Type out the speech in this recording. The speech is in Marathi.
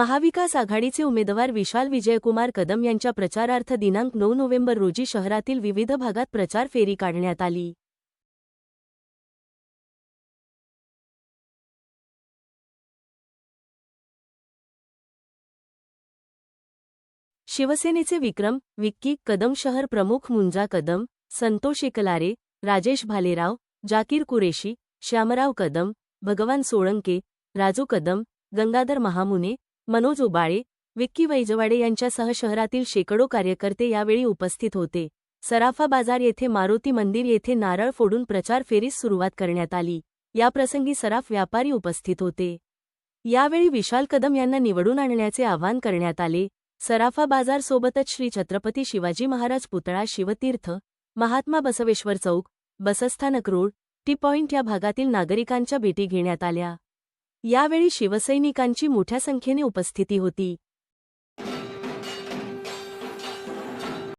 महाविकास आघाडीचे उमेदवार विशाल विजयकुमार कदम यांच्या प्रचारार्थ दिनांक 9 नोव्हेंबर रोजी शहरातील विविध भागात प्रचार फेरी काढण्यात आली। शिवसेनेचे विक्की कदम, शहर प्रमुख मुंजा कदम, संतोष एकलारे, राजेश भालेराव, जाकीर कुरेशी, श्यामराव कदम, भगवान सोळंके, राजू कदम, गंगाधर महामुने, मनोज उबाळे, विक्की वैजवाडे यांच्यासह शहरातील शेकडो कार्यकर्ते यावेळी उपस्थित होते। सराफा बाजार येथे मारुती मंदिर येथे नारळ फोडून प्रचार फेरीस सुरुवात करण्यात आली। याप्रसंगी सराफ व्यापारी उपस्थित होते। यावेळी विशाल कदम यांना निवडून आणण्याचे आवाहन करण्यात आले। सराफा बाजार सोबतच श्री छत्रपती शिवाजी महाराज पुतळा, शिवतीर्थ, महात्मा बसवेश्वर चौक, बसस्थानक रोड, टी पॉइंट या भागातील नागरिकांच्या भेटी घेण्यात आल्या। यावेळी शिवसैनिकांची मोठ्या संख्येने उपस्थिती होती।